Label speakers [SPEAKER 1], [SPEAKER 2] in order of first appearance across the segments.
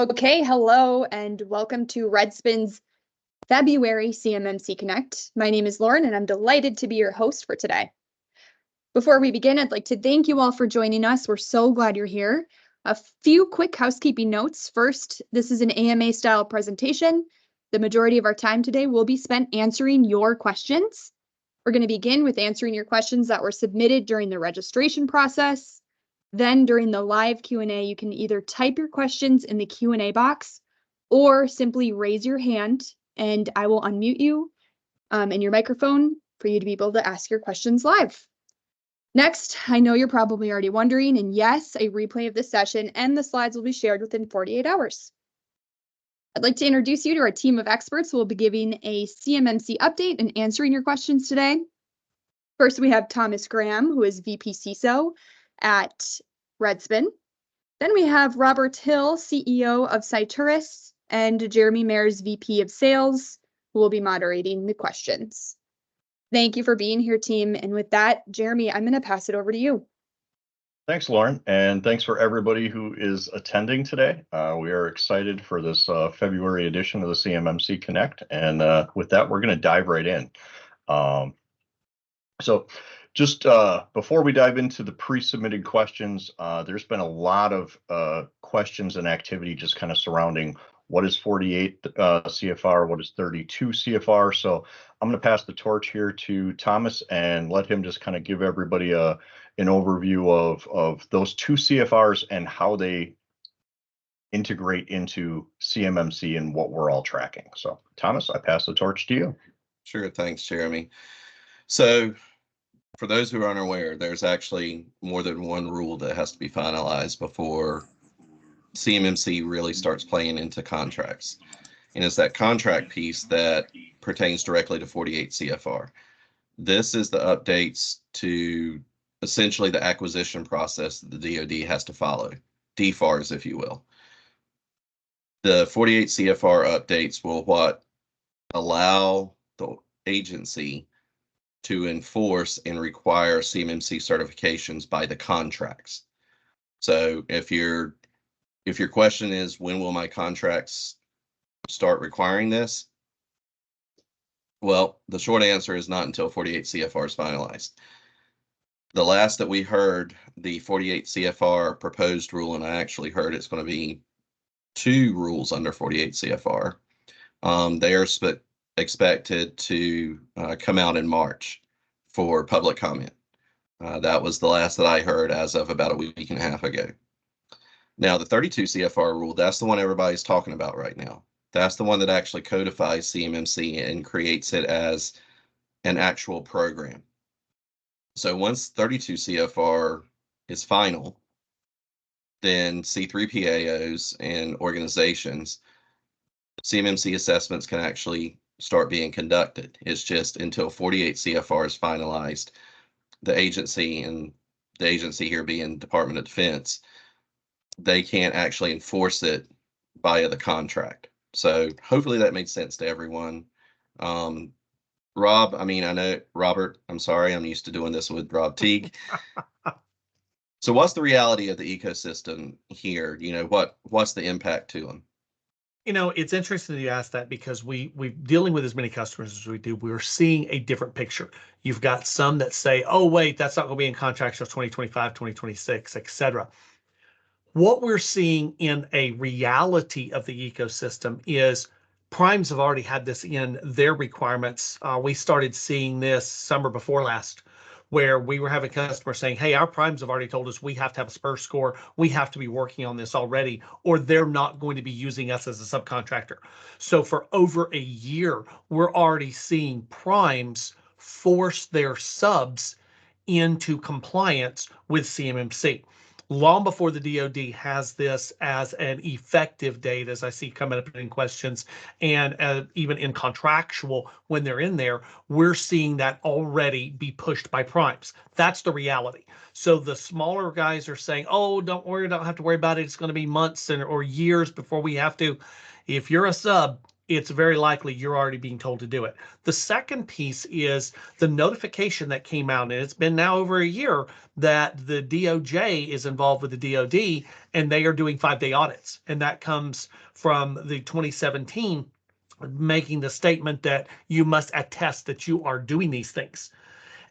[SPEAKER 1] Okay, hello and welcome to Redspin's February CMMC Connect. My name is Lauren and I'm delighted to be your host for today. Before we begin, I'd like to thank you all for joining us. We're so glad you're here. A few quick housekeeping notes. First, this is an AMA style presentation. The majority of our time today will be spent answering your questions. We're going to begin with answering your questions that were submitted during the registration process. Then during the live Q&A, you can either type your questions in the Q&A box or simply raise your hand and I will unmute you and your microphone for you to be able to ask your questions live. Next, I know you're probably already wondering, and yes, a replay of this session and the slides will be shared within 48 hours. I'd like to introduce you to our team of experts who will be giving a CMMC update and answering your questions today. First, we have Thomas Graham, who is VP CISO at Redspin. Then we have Robert Hill, CEO of Cyturus, and Jeremy Mayers, VP of Sales, who will be moderating the questions. Thank you for being here, team. And with that, Jeremy, I'm going to pass it over to you.
[SPEAKER 2] Thanks, Lauren, and thanks for everybody who is attending today. We are excited for this February edition of the CMMC Connect, and with that, we're going to dive right in. So just before we dive into the pre-submitted questions, there's been a lot of questions and activity just kind of surrounding what is 48 CFR, what is 32 CFR. So I'm going to pass the torch here to Thomas and let him just kind of give everybody an overview of those two CFRs and how they integrate into CMMC and what we're all tracking. So Thomas, I pass the torch to you.
[SPEAKER 3] Sure, thanks, Jeremy. So for those who are unaware, there's actually more than one rule that has to be finalized before CMMC really starts playing into contracts. And it's that contract piece that pertains directly to 48 CFR. This is the updates to essentially the acquisition process that the DoD has to follow, DFARS, if you will. The 48 CFR updates will allow the agency to enforce and require CMMC certifications by the contracts. So if your question is, when will my contracts start requiring this? Well, the short answer is not until 48 CFR is finalized. The last that we heard, the 48 CFR proposed rule, and I actually heard it's going to be 2 rules under 48 CFR. They are expected to come out in March for public comment. That was the last that I heard as of about a week and a half ago. Now, the 32 CFR rule, that's the one everybody's talking about right now. That's the one that actually codifies CMMC and creates it as an actual program. So once 32 CFR is final, then C3PAOs and organizations, CMMC assessments can actually start being conducted. It's just until 48 CFR is finalized, the agency, and the agency here being Department of Defense, they can't actually enforce it via the contract. So hopefully that makes sense to everyone. Rob, I know, Robert, I'm sorry, I'm used to doing this with Rob Teague. So what's the reality of the ecosystem here? What's the impact to them?
[SPEAKER 4] It's interesting that you asked that because we're dealing with as many customers as we do. We're seeing a different picture. You've got some that say, oh, wait, that's not going to be in contracts till 2025, 2026, etc. What we're seeing in a reality of the ecosystem is primes have already had this in their requirements. We started seeing this summer before last, where we were having customers saying, hey, our primes have already told us we have to have a SPUR score. We have to be working on this already, or they're not going to be using us as a subcontractor. So for over a year, we're already seeing primes force their subs into compliance with CMMC. Long before the DoD has this as an effective date, as I see coming up in questions, and even in contractual, when they're in there, we're seeing that already be pushed by primes. That's the reality. So the smaller guys are saying, oh, don't worry, don't have to worry about it. It's going to be months or years before we have to. If you're a sub, it's very likely you're already being told to do it. The second piece is the notification that came out, and it's been now over a year that the DOJ is involved with the DOD, and they are doing 5-day audits. And that comes from the 2017 making the statement that you must attest that you are doing these things.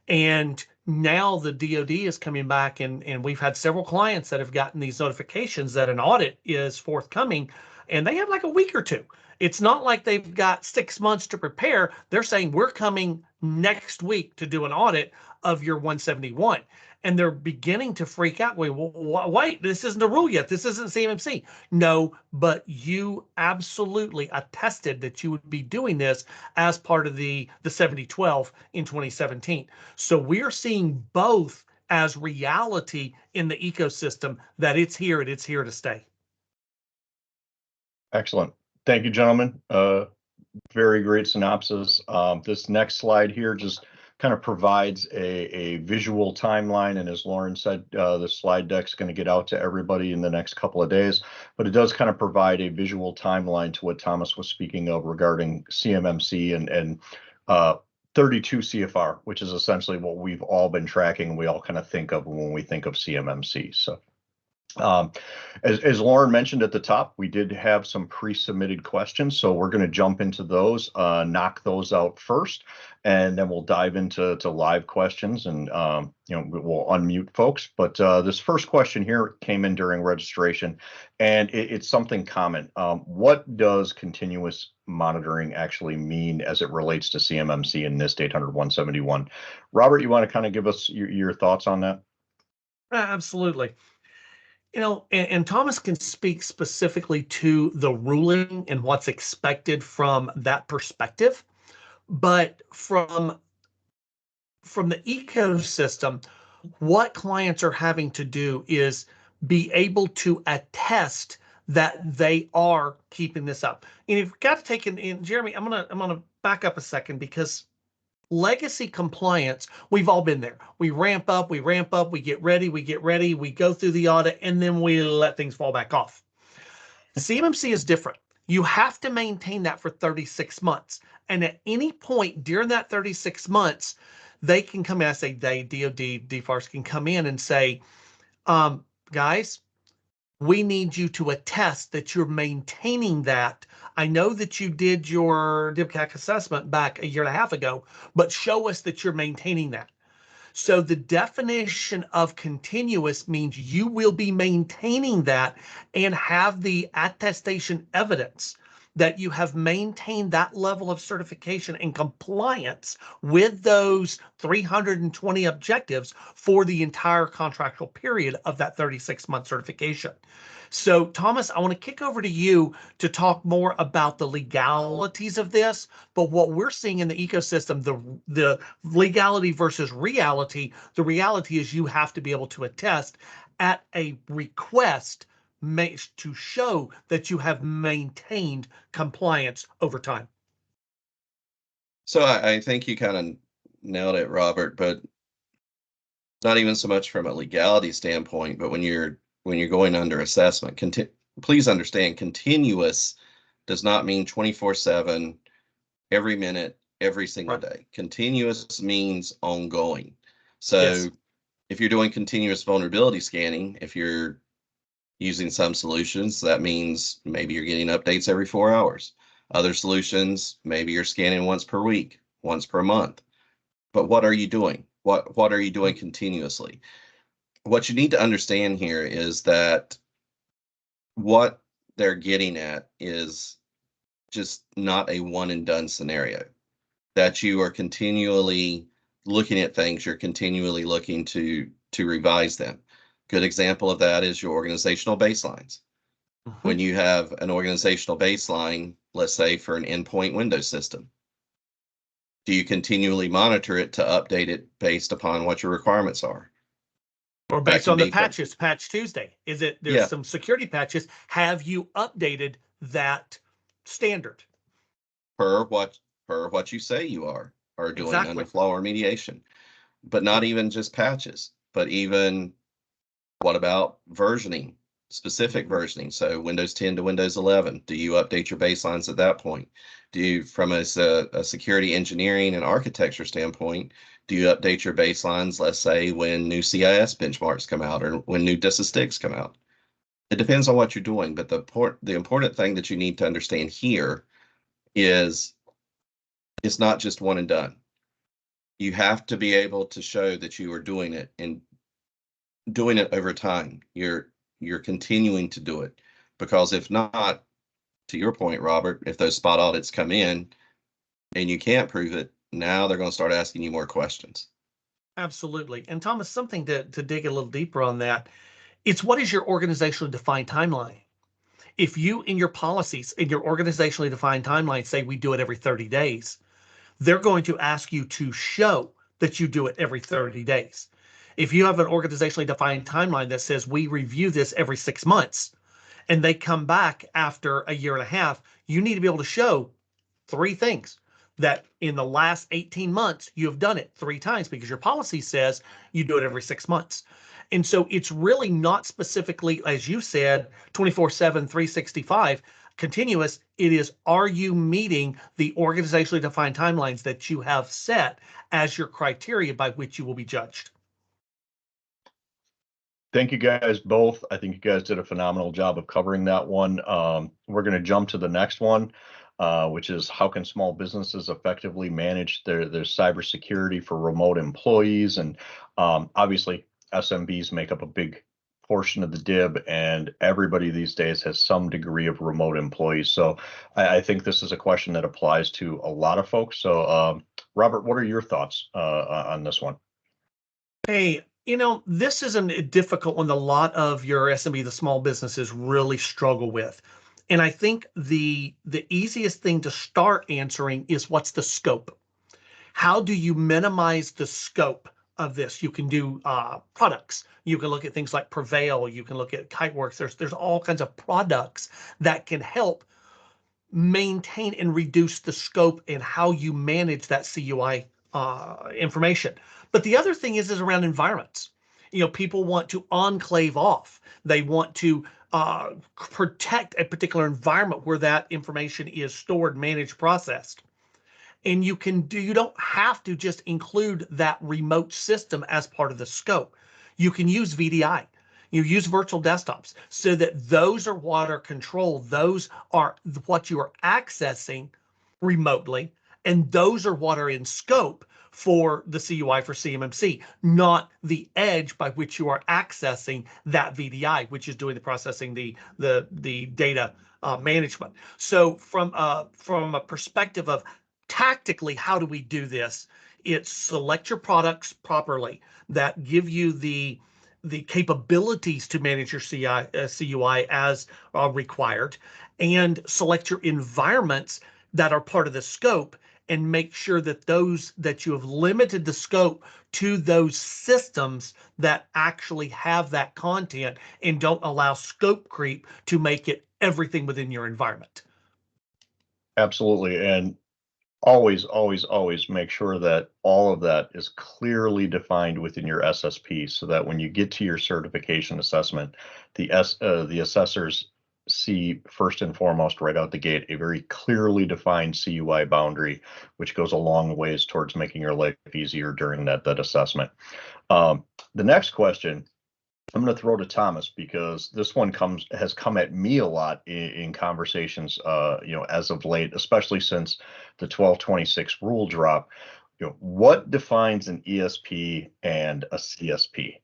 [SPEAKER 4] And now the DOD is coming back, and we've had several clients that have gotten these notifications that an audit is forthcoming, and they have like a week or two. It's not like they've got 6 months to prepare. They're saying we're coming next week to do an audit of your 171. And they're beginning to freak out. Wait, this isn't a rule yet. This isn't CMMC. No, but you absolutely attested that you would be doing this as part of the 7012 in 2017. So we're seeing both as reality in the ecosystem, that it's here and it's here to stay.
[SPEAKER 2] Excellent. Thank you, gentlemen. Very great synopsis. This next slide here just kind of provides a visual timeline. And as Lauren said, the slide deck's going to get out to everybody in the next couple of days, but it does kind of provide a visual timeline to what Thomas was speaking of regarding CMMC and 32 CFR, which is essentially what we've all been tracking and we all kind of think of when we think of CMMC. So as Lauren mentioned at the top, we did have some pre-submitted questions, so we're going to jump into those, knock those out first, and then we'll dive into live questions, and we'll unmute folks. But this first question here came in during registration, and it's something common. What does continuous monitoring actually mean as it relates to CMMC and NIST 800-171? Robert, you want to kind of give us your thoughts on that?
[SPEAKER 4] Absolutely. And Thomas can speak specifically to the ruling and what's expected from that perspective. But from the ecosystem, what clients are having to do is be able to attest that they are keeping this up. And you've got to take in Jeremy, I'm gonna back up a second, because legacy compliance, we've all been there. We ramp up, we get ready, we go through the audit, and then we let things fall back off. CMMC is different. You have to maintain that for 36 months. And at any point during that 36 months, they can come in, I say they, DOD, DFARS can come in and say, guys, we need you to attest that you're maintaining that. I know that you did your DIBCAC assessment back a year and a half ago, but show us that you're maintaining that. So the definition of continuous means you will be maintaining that and have the attestation evidence that you have maintained that level of certification and compliance with those 320 objectives for the entire contractual period of that 36-month certification. So Thomas, I want to kick over to you to talk more about the legalities of this, but what we're seeing in the ecosystem, the legality versus reality, the reality is you have to be able to attest at a request to show that you have maintained compliance over time.
[SPEAKER 3] So I think you kind of nailed it, Robert, but not even so much from a legality standpoint, but when you're going under assessment, please understand continuous does not mean 24/7, every minute, every single day. Continuous means ongoing. So yes, if you're doing continuous vulnerability scanning, if you're using some solutions, that means maybe you're getting updates every 4 hours. Other solutions, maybe you're scanning once per week, once per month. But what are you doing? What are you doing continuously? What you need to understand here is that what they're getting at is just not a one and done scenario, that you are continually looking at things, you're continually looking to revise them. Good example of that is your organizational baselines. Mm-hmm. When you have an organizational baseline, let's say for an endpoint Windows system, do you continually monitor it to update it based upon what your requirements are?
[SPEAKER 4] Or based on the patches, Patch Tuesday? Is it there's some security patches? Have you updated that standard?
[SPEAKER 3] Per what you say you are doing under flaw remediation, but not even just patches, but even what about versioning? specific versioning. So Windows 10 to Windows 11. Do you update your baselines at that point? Do you, from a security engineering and architecture standpoint, do you update your baselines, let's say, when new CIS benchmarks come out or when new DISA sticks come out? It depends on what you're doing, but the important thing that you need to understand here is it's not just one and done. You have to be able to show that you are doing it and doing it over time. You're continuing to do it, because if not, to your point, Robert, if those spot audits come in and you can't prove it, now they're going to start asking you more questions.
[SPEAKER 4] Absolutely. And Thomas, something to dig a little deeper on that, it's what is your organizationally defined timeline? If you, in your policies, in your organizationally defined timeline, say we do it every 30 days, they're going to ask you to show that you do it every 30 days. If you have an organizationally defined timeline that says we review this every 6 months, and they come back after a year and a half, you need to be able to show 3 things. That in the last 18 months, you have done it 3 times, because your policy says you do it every 6 months. And so it's really not specifically, as you said, 24/7, 365 continuous. It is, are you meeting the organizationally defined timelines that you have set as your criteria by which you will be judged?
[SPEAKER 2] Thank you guys both. I think you guys did a phenomenal job of covering that one. We're going to jump to the next one, which is how can small businesses effectively manage their cybersecurity for remote employees? And obviously, SMBs make up a big portion of the DIB, and everybody these days has some degree of remote employees. So I think this is a question that applies to a lot of folks. So Robert, what are your thoughts on this one?
[SPEAKER 4] Hey, this is a difficult one. A lot of your SMB, the small businesses, really struggle with. And I think the easiest thing to start answering is, what's the scope? How do you minimize the scope of this? You can do products. You can look at things like Prevail. You can look at Kiteworks. There's all kinds of products that can help maintain and reduce the scope and how you manage that CUI information. But the other thing is around environments. People want to enclave off. They want to protect a particular environment where that information is stored, managed, processed. And you don't have to just include that remote system as part of the scope. You can use VDI. You use virtual desktops, so that those are what are controlled. Those are what you are accessing remotely, and those are what are in scope for the CUI for CMMC, not the edge by which you are accessing that VDI, which is doing the processing, the data management. So from a perspective of tactically, how do we do this? It's select your products properly that give you the capabilities to manage your CUI as required, and select your environments that are part of the scope, and make sure that that you have limited the scope to those systems that actually have that content, and don't allow scope creep to make it everything within your environment.
[SPEAKER 2] Absolutely. And always, always, always make sure that all of that is clearly defined within your SSP, so that when you get to your certification assessment, the assessors see first and foremost right out the gate a very clearly defined CUI boundary, which goes a long ways towards making your life easier during that assessment. The next question I'm going to throw to Thomas, because this one has come at me a lot in conversations, as of late, especially since the 1226 rule drop. What defines an ESP and a CSP?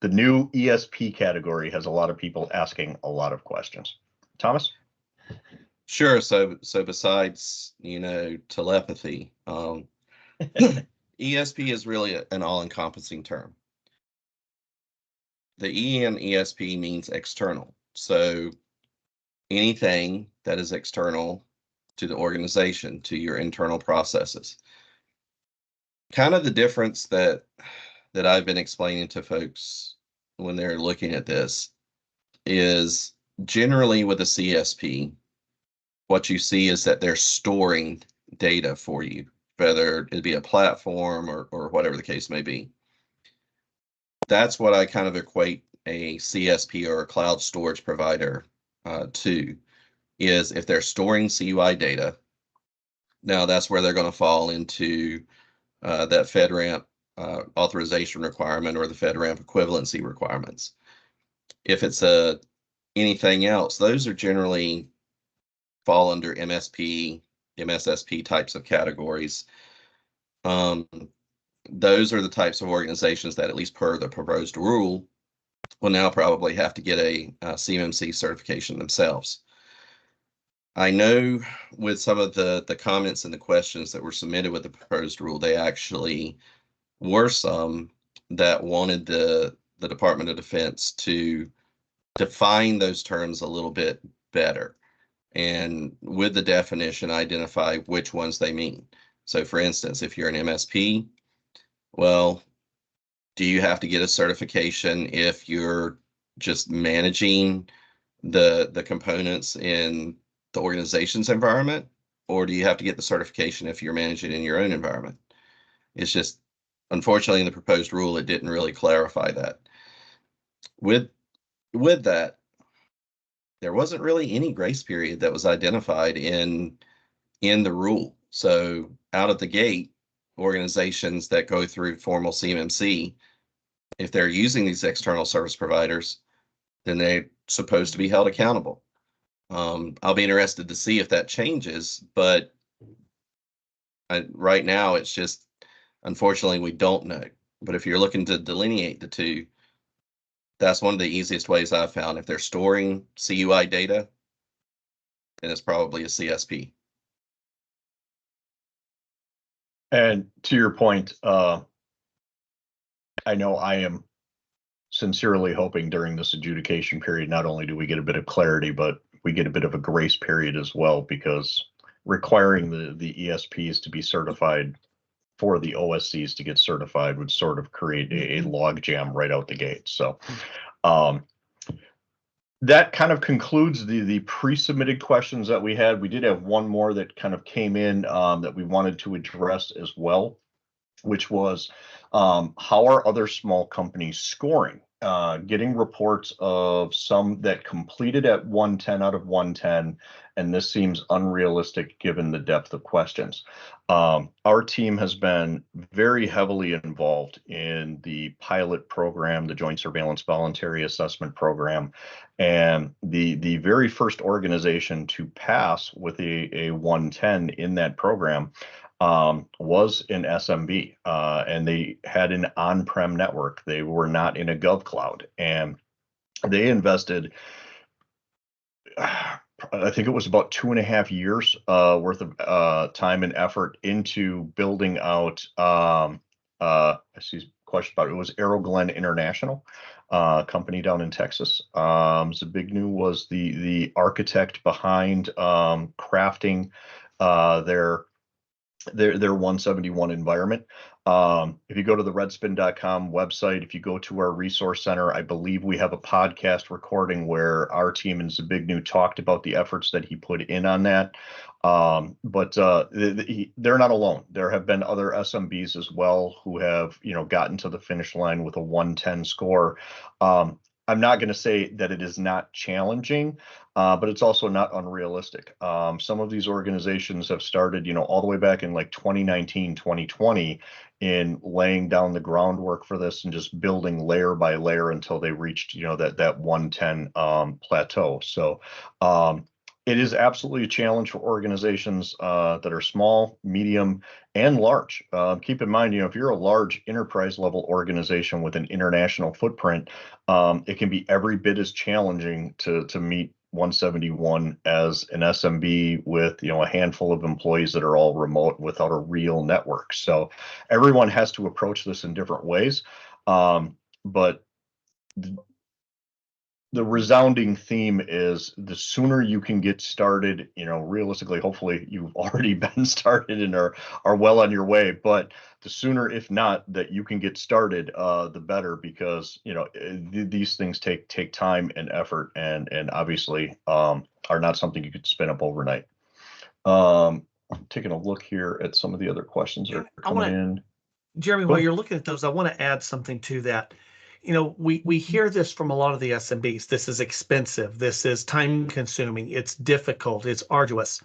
[SPEAKER 2] The new ESP category has a lot of people asking a lot of questions. Thomas?
[SPEAKER 3] Sure. So besides, telepathy, ESP is really an all-encompassing term. The E in ESP means external. So anything that is external to the organization, to your internal processes. Kind of the difference that I've been explaining to folks when they're looking at this is, generally with a CSP, what you see is that they're storing data for you, whether it be a platform or whatever the case may be. That's what I kind of equate a CSP or a cloud storage provider to is if they're storing CUI data. Now that's where they're going to fall into that FedRAMP authorization requirement or the FedRAMP equivalency requirements. If it's anything else, those are generally fall under MSP, MSSP types of categories. Those are the types of organizations that, at least per the proposed rule, will now probably have to get a CMMC certification themselves. I know with some of the comments and the questions that were submitted with the proposed rule, they actually were some that wanted the Department of Defense to define those terms a little bit better, and with the definition, identify which ones they mean. So for instance, if you're an MSP, well, do you have to get a certification if you're just managing the components in the organization's environment, or do you have to get the certification if you're managing in your own environment? It's just, unfortunately, in the proposed rule, it didn't really clarify that. With that, there wasn't really any grace period that was identified in the rule. So out of the gate, organizations that go through formal CMMC, if they're using these external service providers, then they're supposed to be held accountable. I'll be interested to see if that changes, but right now it's just, unfortunately, we don't know. But if you're looking to delineate the two, that's one of the easiest ways I've found. If they're storing CUI data, then it's probably a CSP.
[SPEAKER 2] And to your point, I know I am sincerely hoping during this adjudication period, not only do we get a bit of clarity, but we get a bit of a grace period as well, because requiring the ESPs to be certified for the OSCs to get certified would sort of create a log jam right out the gate. So that kind of concludes the pre-submitted questions that we had. We did have one more that kind of came in that we wanted to address as well, which was how are other small companies scoring? Getting reports of some that completed at 110 out of 110, and this seems unrealistic given the depth of questions. Our team has been very heavily involved in the pilot program, the Joint Surveillance Voluntary Assessment Program, and the very first organization to pass with a 110 in that program was in SMB, and they had an on-prem network. They were not in a gov cloud, and they invested, I think it was about 2.5 years worth of time and effort into building out. I see question about it. It was Arrow Glen International, company down in Texas. Zbigniew was the architect behind crafting their 171 environment. If you go to the redspin.com website, if you go to our resource center, I believe we have a podcast recording where our team and Zbigniew talked about the efforts that he put in on that. But they're not alone. There have been other SMBs as well who have, gotten to the finish line with a 110 score. I'm not going to say that it is not challenging, but it's also not unrealistic. Some of these organizations have started, all the way back in like 2019, 2020 in laying down the groundwork for this and just building layer by layer until they reached, that 110 plateau. So it is absolutely a challenge for organizations that are small, medium, and large. Keep in mind, if you're a large enterprise level organization with an international footprint, it can be every bit as challenging to meet 171 as an SMB with, a handful of employees that are all remote without a real network. So everyone has to approach this in different ways. But the resounding theme is the sooner you can get started, realistically, hopefully you've already been started and are well on your way, but the sooner, if not, that you can get started, the better, because, these things take time and effort and obviously are not something you could spin up overnight. I'm taking a look here at some of the other questions that are coming in.
[SPEAKER 4] Jeremy, while you're looking at those, I want to add something to that. we hear this from a lot of the SMBs. This is expensive. This is time consuming. It's difficult. It's arduous.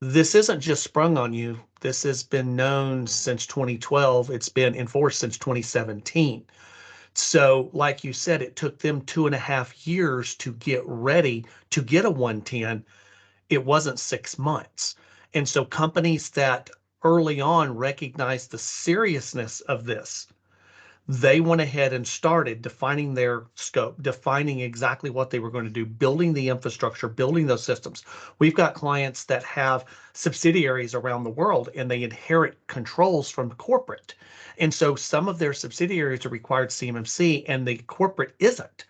[SPEAKER 4] This isn't just sprung on you. This has been known since 2012. It's been enforced since 2017. So like you said, it took them 2.5 years to get ready to get a 110. It wasn't 6 months. And so companies that early on recognized the seriousness of this, they went ahead and started defining their scope, defining exactly what they were going to do, building the infrastructure, building those systems. We've got clients that have subsidiaries around the world and they inherit controls from corporate. And so some of their subsidiaries are required CMMC and the corporate isn't.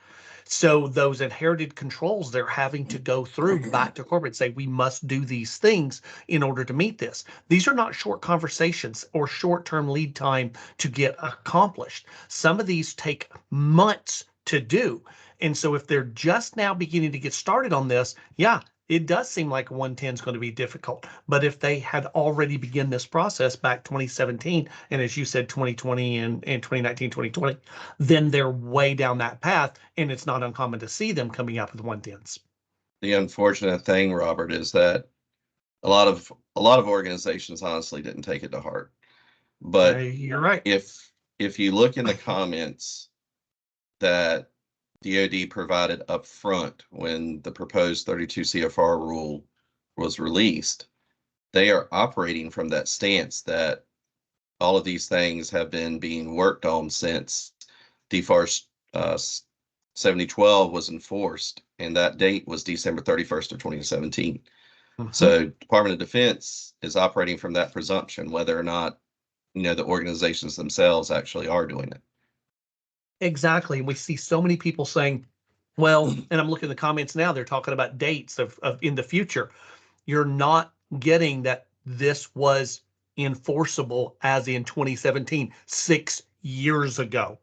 [SPEAKER 4] So those inherited controls, they're having to go through back to corporate and say, we must do these things in order to meet this. These are not short conversations or short-term lead time to get accomplished. Some of these take months to do. And so if they're just now beginning to get started on this, yeah, it does seem like 110 is going to be difficult. But if they had already begun this process back 2017, and as you said, 2020 and 2019, 2020, then they're way down that path, and it's not uncommon to see them coming up with 110s.
[SPEAKER 3] The unfortunate thing, Robert, is that a lot of organizations honestly didn't take it to heart. But
[SPEAKER 4] you're right.
[SPEAKER 3] If you look in the comments that DoD provided up front when the proposed 32 CFR rule was released, they are operating from that stance that all of these things have been being worked on since DFAR 7012 was enforced, and that date was December 31st of 2017. Mm-hmm. So Department of Defense is operating from that presumption, whether or not the organizations themselves actually are doing it.
[SPEAKER 4] Exactly. We see so many people saying, well, and I'm looking at the comments now, they're talking about dates of in the future. You're not getting that this was enforceable as in 2017, 6 years ago.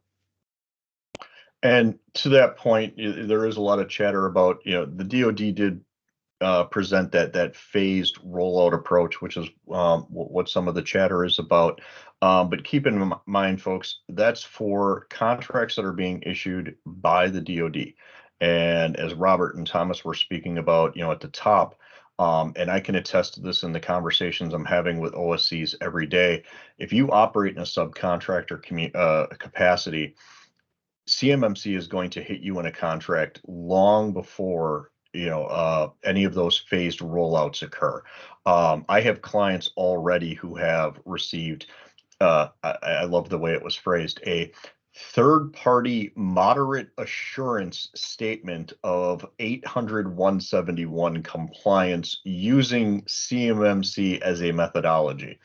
[SPEAKER 2] And to that point, there is a lot of chatter about, the DoD did present that phased rollout approach, which is what some of the chatter is about. But keep in mind, folks, that's for contracts that are being issued by the DoD. And as Robert and Thomas were speaking about, at the top, and I can attest to this in the conversations I'm having with OSCs every day, if you operate in a subcontractor capacity, CMMC is going to hit you in a contract long before any of those phased rollouts occur. I have clients already who have received, I love the way it was phrased, a third-party moderate assurance statement of 800-171 compliance using CMMC as a methodology.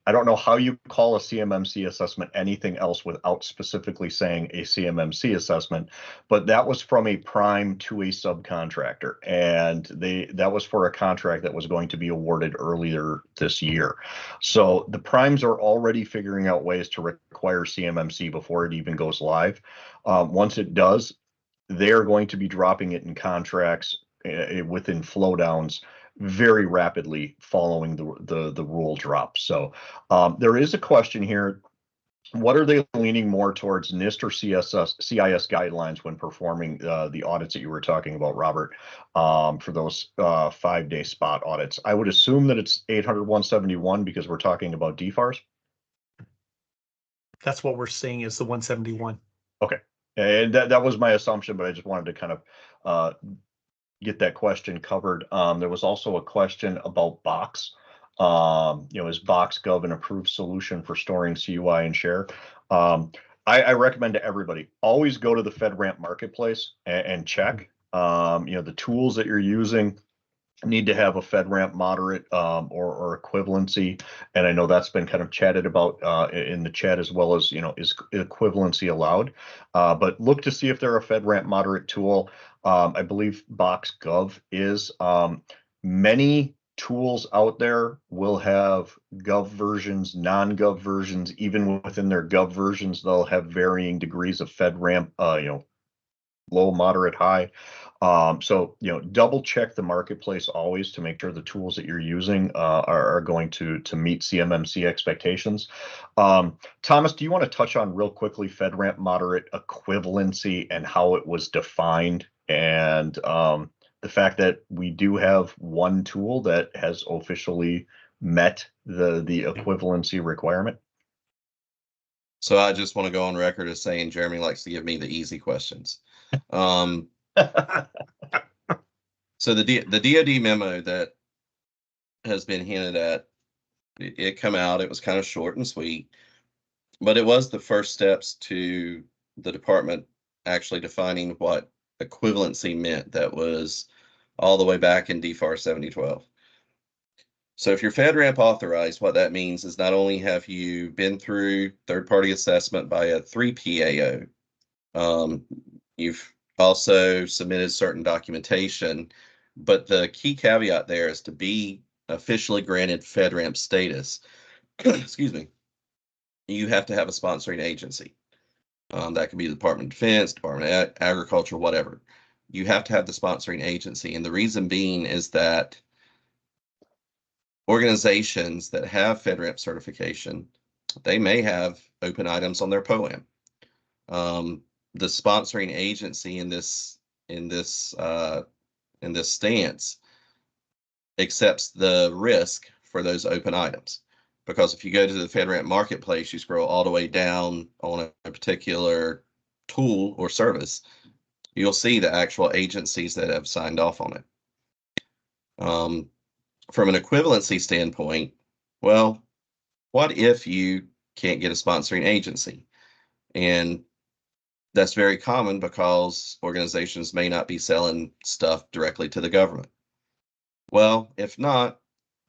[SPEAKER 2] I don't know how you call a CMMC assessment anything else without specifically saying a CMMC assessment, but that was from a prime to a subcontractor, and that was for a contract that was going to be awarded earlier this year. So the primes are already figuring out ways to require CMMC before it even goes live. Once it does, they're going to be dropping it in contracts within flow downs very rapidly following the rule drop. So there is a question here. What are they leaning more towards, NIST or CIS guidelines when performing the audits that you were talking about, Robert, for those 5-day spot audits? I would assume that it's 800-171 because we're talking about DFARs.
[SPEAKER 4] That's what we're seeing is the 171.
[SPEAKER 2] Okay. And that was my assumption, but I just wanted to kind of get that question covered. There was also a question about Box. Is Box Gov an approved solution for storing CUI and share? I recommend to everybody, always go to the FedRAMP marketplace and check. The tools that you're using need to have a FedRAMP moderate or equivalency. And I know that's been kind of chatted about in the chat as well as, is equivalency allowed? But look to see if they're a FedRAMP moderate tool. I believe Box Gov is. Many tools out there will have Gov versions, non-Gov versions. Even within their Gov versions, they'll have varying degrees of FedRAMP, low, moderate, high. So, double check the marketplace always to make sure the tools that you're using are going to meet CMMC expectations. Thomas, do you want to touch on real quickly FedRAMP moderate equivalency and how it was defined, and the fact that we do have one tool that has officially met the equivalency requirement?
[SPEAKER 3] So I just want to go on record as saying Jeremy likes to give me the easy questions. So the DoD memo that has been hinted at, it come out, it was kind of short and sweet, but it was the first steps to the department actually defining what equivalency meant. That was all the way back in DFAR 7012. So if you're FedRAMP authorized, what that means is not only have you been through third-party assessment by a 3PAO, you've also submitted certain documentation, but the key caveat there is to be officially granted FedRAMP status, excuse me, you have to have a sponsoring agency. That could be the Department of Defense, Department of Agriculture, whatever. You have to have the sponsoring agency. And the reason being is that organizations that have FedRAMP certification, they may have open items on their POAM. The sponsoring agency in this stance accepts the risk for those open items, because if you go to the FedRAMP marketplace, you scroll all the way down on a particular tool or service, you'll see the actual agencies that have signed off on it. From an equivalency standpoint, well, what if you can't get a sponsoring agency? And that's very common because organizations may not be selling stuff directly to the government. Well, if not,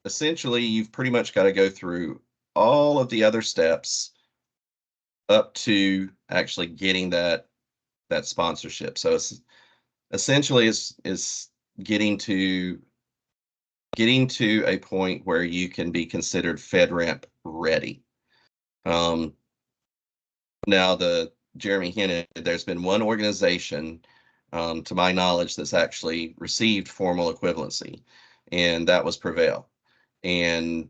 [SPEAKER 3] essentially, you've pretty much got to go through all of the other steps up to actually getting that sponsorship. So it's essentially is getting to a point where you can be considered FedRAMP ready. Now, Jeremy hinted, there's been one organization, to my knowledge, that's actually received formal equivalency, and that was Prevail. And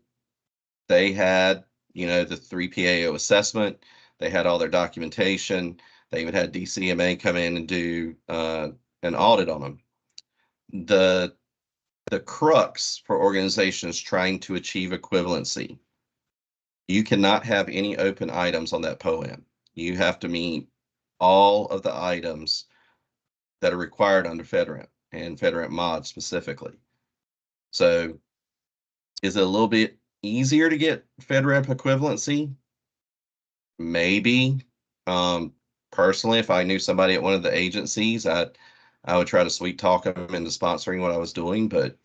[SPEAKER 3] they had, the 3PAO assessment, they had all their documentation, they even had DCMA come in and do an audit on them. The crux for organizations trying to achieve equivalency, you cannot have any open items on that POAM. You have to meet all of the items that are required under FedRAMP and FedRAMP mod specifically. So is it a little bit easier to get FedRAMP equivalency? Maybe. Personally, if I knew somebody at one of the agencies, I would try to sweet talk them into sponsoring what I was doing. But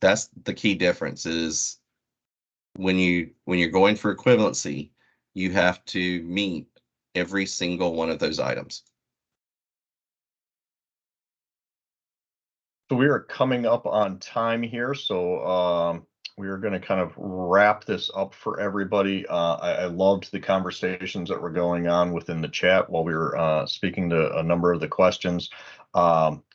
[SPEAKER 3] that's the key difference, is when you're going for equivalency, you have to meet every single one of those items.
[SPEAKER 2] So we are coming up on time here, so we are going to kind of wrap this up for everybody. I loved the conversations that were going on within the chat while we were speaking to a number of the questions.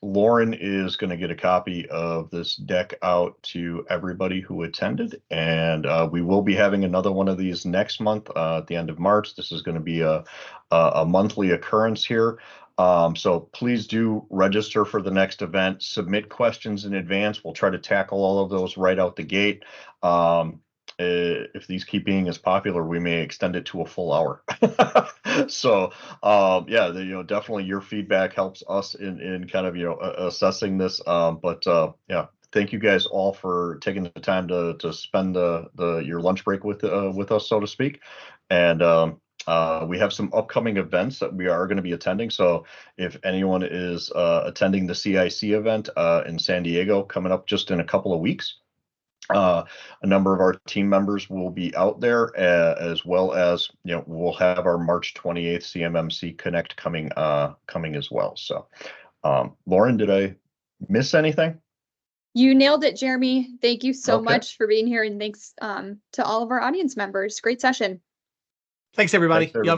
[SPEAKER 2] Lauren is going to get a copy of this deck out to everybody who attended, and we will be having another one of these next month at the end of March. This is going to be a monthly occurrence here. So please do register for the next event, submit questions in advance. We'll try to tackle all of those right out the gate. If these keep being as popular, we may extend it to a full hour. So yeah, definitely your feedback helps us in kind of, assessing this. But yeah, thank you guys all for taking the time to spend your lunch break with us, so to speak. And we have some upcoming events that we are going to be attending. So if anyone is attending the CIC event in San Diego coming up just in a couple of weeks, a number of our team members will be out there, as well as, we'll have our March 28th CMMC Connect coming as well. So Lauren, did I miss anything?
[SPEAKER 1] You nailed it, Jeremy. Thank you so
[SPEAKER 2] Okay.
[SPEAKER 1] much for being here, and thanks to all of our audience members. Great session.
[SPEAKER 4] Thanks, everybody.
[SPEAKER 2] Thanks, everybody.